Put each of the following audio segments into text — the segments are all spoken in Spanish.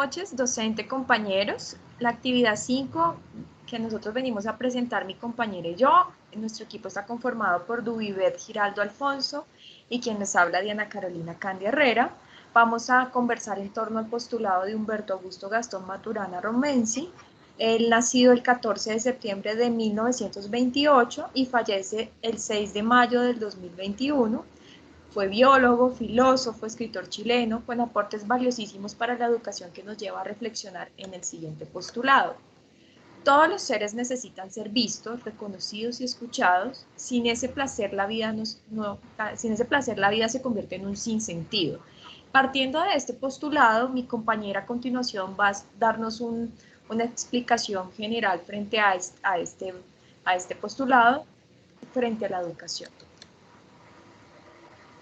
Noches, docente, compañeros. La actividad 5 que nosotros venimos a presentar mi compañera y yo, nuestro equipo está conformado por Dubibet Giraldo Alfonso y quien les habla Diana Carolina Candia Herrera. Vamos a conversar en torno al postulado de Humberto Augusto Gastón Maturana Romensi. Él nacido el 14 de septiembre de 1928 y fallece el 6 de mayo del 2021. Fue biólogo, filósofo, escritor chileno, con aportes valiosísimos para la educación que nos lleva a reflexionar en el siguiente postulado. Todos los seres necesitan ser vistos, reconocidos y escuchados. Sin ese placer la vida, se convierte en un sinsentido. Partiendo de este postulado, mi compañera a continuación va a darnos una explicación general frente a este postulado, frente a la educación.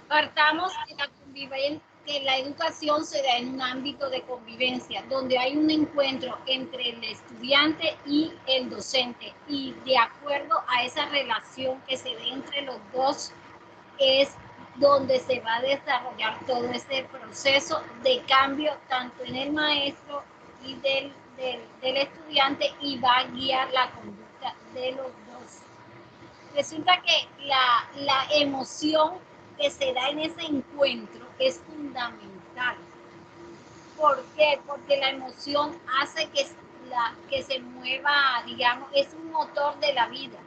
Partamos que la educación se da en un ámbito de convivencia, donde hay un encuentro entre el estudiante y el docente, y de acuerdo a esa relación que se dé entre los dos, es donde se va a desarrollar todo ese proceso de cambio, tanto en el maestro y del estudiante, y va a guiar la conducta de los dos. Resulta que la emoción que se da en ese encuentro es fundamental. ¿Por qué? Porque la emoción hace que se mueva, digamos, es un motor de la vida.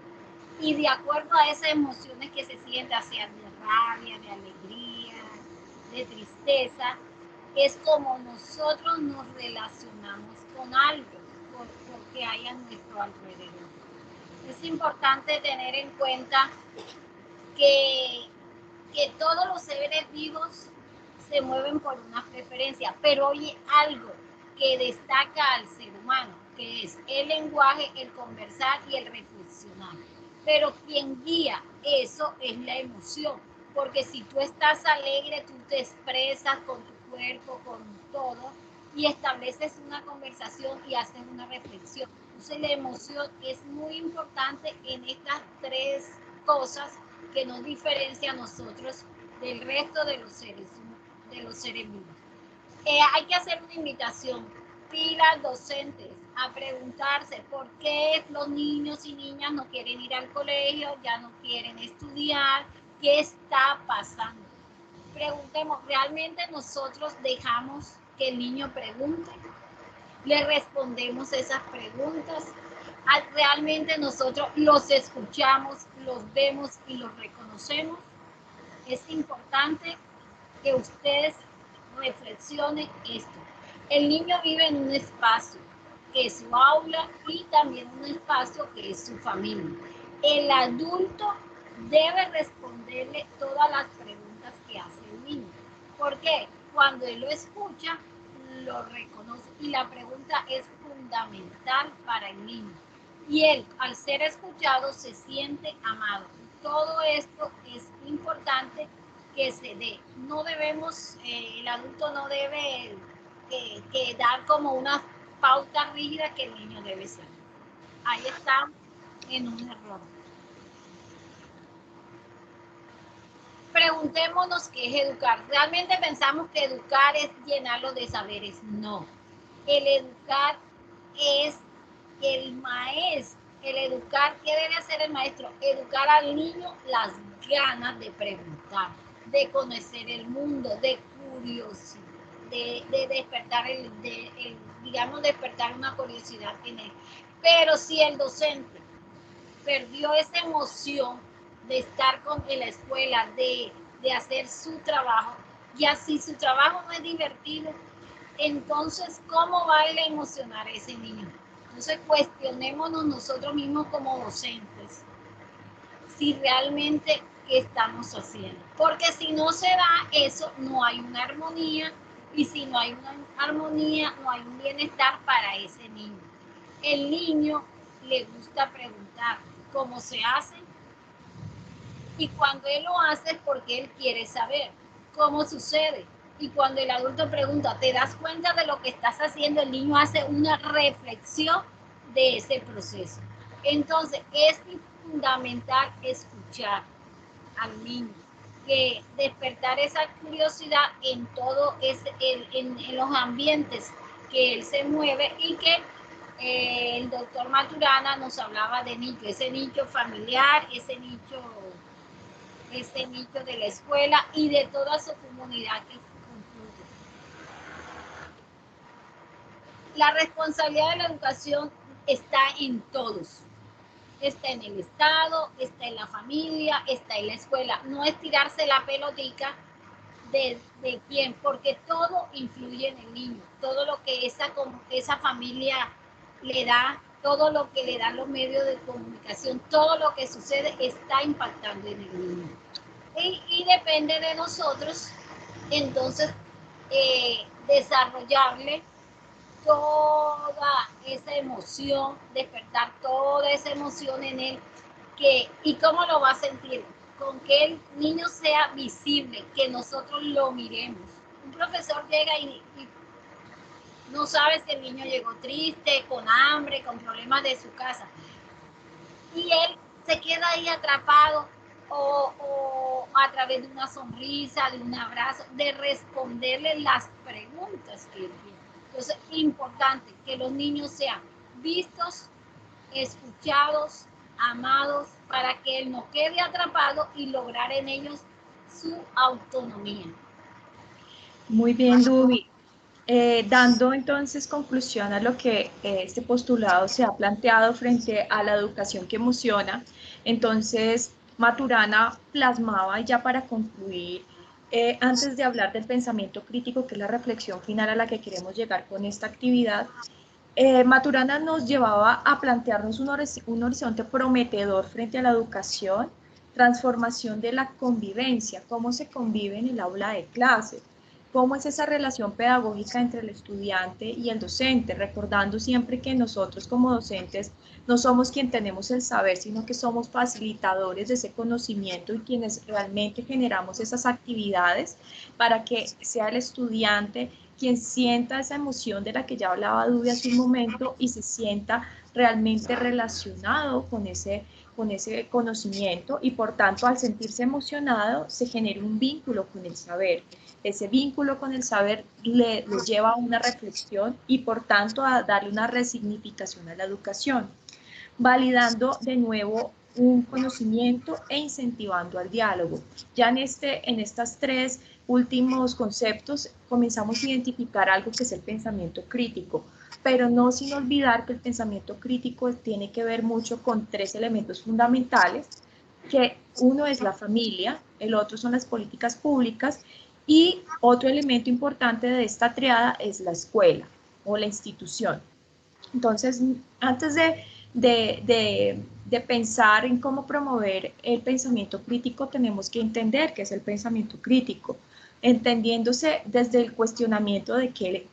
Y de acuerdo a esas emociones que se sienten, sea de rabia, de alegría, de tristeza, es como nosotros nos relacionamos con algo, porque hay a nuestro alrededor. Es importante tener en cuenta que todos los seres vivos se mueven por una preferencia, pero hay algo que destaca al ser humano, que es el lenguaje, el conversar y el reflexionar. Pero quien guía eso es la emoción, porque si tú estás alegre, tú te expresas con tu cuerpo, con todo, y estableces una conversación y haces una reflexión. Entonces la emoción es muy importante en estas tres cosas que nos diferencia a nosotros del resto de los seres vivos. Hay que hacer una invitación, pilas docentes, a preguntarse por qué los niños y niñas no quieren ir al colegio, ya no quieren estudiar, qué está pasando. Preguntemos, ¿realmente nosotros dejamos que el niño pregunte? ¿Le respondemos esas preguntas? ¿Realmente nosotros los escuchamos, los vemos y los reconocemos? Es importante que ustedes reflexionen esto. El niño vive en un espacio que es su aula y también un espacio que es su familia. El adulto debe responderle todas las preguntas que hace el niño. ¿Por qué? Cuando él lo escucha, lo reconoce y la pregunta es fundamental para el niño. Y él, al ser escuchado, se siente amado. Todo esto es importante que se dé. No debemos, el adulto no debe que dar como una pauta rígida que el niño debe ser. Ahí estamos en un error. Preguntémonos qué es educar. ¿Realmente pensamos que educar es llenarlo de saberes? No. El educar es el maestro. El educar, ¿qué debe hacer el maestro? Educar al niño las ganas de preguntar, de conocer el mundo, de curiosidad, de despertar digamos, despertar una curiosidad en él. Pero si el docente perdió esa emoción de estar en la escuela, de hacer su trabajo, y así su trabajo no es divertido, entonces, ¿cómo va a emocionar a ese niño? Entonces, cuestionémonos nosotros mismos como docentes si realmente qué estamos haciendo. Porque si no se da eso, no hay una armonía, y si no hay una armonía, no hay un bienestar para ese niño. El niño le gusta preguntar cómo se hace, y cuando él lo hace es porque él quiere saber cómo sucede. Y cuando el adulto pregunta, ¿te das cuenta de lo que estás haciendo? El niño hace una reflexión de ese proceso. Entonces, es fundamental escuchar al niño, que despertar esa curiosidad en todo en los ambientes que él se mueve y que el doctor Maturana nos hablaba de nicho, ese nicho familiar, ese nicho de la escuela y de toda su comunidad que concluye. La responsabilidad de la educación está en todos. Está en el Estado, está en la familia, está en la escuela. No es tirarse la pelotica de quién, porque todo influye en el niño. Todo lo que esa familia le da, todo lo que le dan los medios de comunicación, todo lo que sucede está impactando en el niño. Y depende de nosotros, entonces, desarrollarle toda esa emoción, despertar toda esa emoción en él, ¿y cómo lo va a sentir? Con que el niño sea visible, que nosotros lo miremos. Un profesor llega y no sabe si el niño llegó triste, con hambre, con problemas de su casa, y él se queda ahí atrapado o a través de una sonrisa, de un abrazo, de responderle las preguntas que él tiene. Entonces, importante que los niños sean vistos, escuchados, amados, para que él no quede atrapado y lograr en ellos su autonomía. Muy bien, Dubi. Dando entonces conclusión a lo que este postulado se ha planteado frente a la educación que emociona, entonces Maturana plasmaba, y ya para concluir, antes de hablar del pensamiento crítico, que es la reflexión final a la que queremos llegar con esta actividad, Maturana nos llevaba a plantearnos un horizonte prometedor frente a la educación, transformación de la convivencia, cómo se convive en el aula de clase, cómo es esa relación pedagógica entre el estudiante y el docente, recordando siempre que nosotros como docentes no somos quien tenemos el saber, sino que somos facilitadores de ese conocimiento y quienes realmente generamos esas actividades para que sea el estudiante quien sienta esa emoción de la que ya hablaba Dubi hace un momento y se sienta realmente relacionado con ese conocimiento y por tanto al sentirse emocionado se genera un vínculo con el saber. Ese vínculo con el saber lo lleva a una reflexión y por tanto a darle una resignificación a la educación, validando de nuevo un conocimiento e incentivando al diálogo. Ya en estas tres últimos conceptos comenzamos a identificar algo que es el pensamiento crítico, pero no sin olvidar que el pensamiento crítico tiene que ver mucho con tres elementos fundamentales, que uno es la familia, el otro son las políticas públicas y otro elemento importante de esta triada es la escuela o la institución. Entonces, antes de pensar en cómo promover el pensamiento crítico, tenemos que entender qué es el pensamiento crítico, entendiéndose desde el cuestionamiento de qué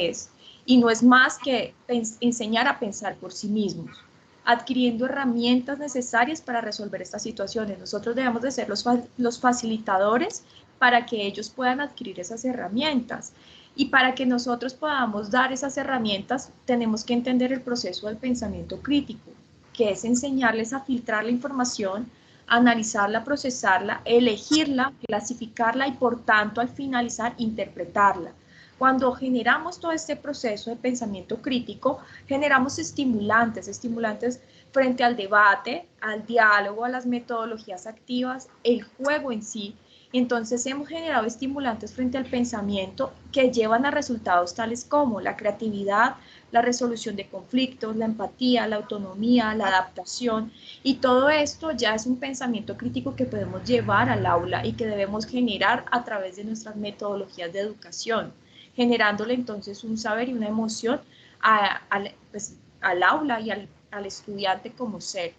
es. Y no es más que enseñar a pensar por sí mismos, adquiriendo herramientas necesarias para resolver estas situaciones. Nosotros debemos de ser los facilitadores para que ellos puedan adquirir esas herramientas. Y para que nosotros podamos dar esas herramientas, tenemos que entender el proceso del pensamiento crítico, que es enseñarles a filtrar la información, analizarla, procesarla, elegirla, clasificarla y por tanto al finalizar interpretarla. Cuando generamos todo este proceso de pensamiento crítico, generamos estimulantes frente al debate, al diálogo, a las metodologías activas, el juego en sí. Entonces hemos generado estimulantes frente al pensamiento que llevan a resultados tales como la creatividad, la resolución de conflictos, la empatía, la autonomía, la adaptación, y todo esto ya es un pensamiento crítico que podemos llevar al aula y que debemos generar a través de nuestras metodologías de educación, generándole entonces un saber y una emoción al aula y al estudiante como ser.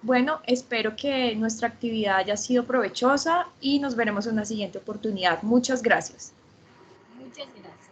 Bueno, espero que nuestra actividad haya sido provechosa y nos veremos en una siguiente oportunidad. Muchas gracias. Muchas gracias.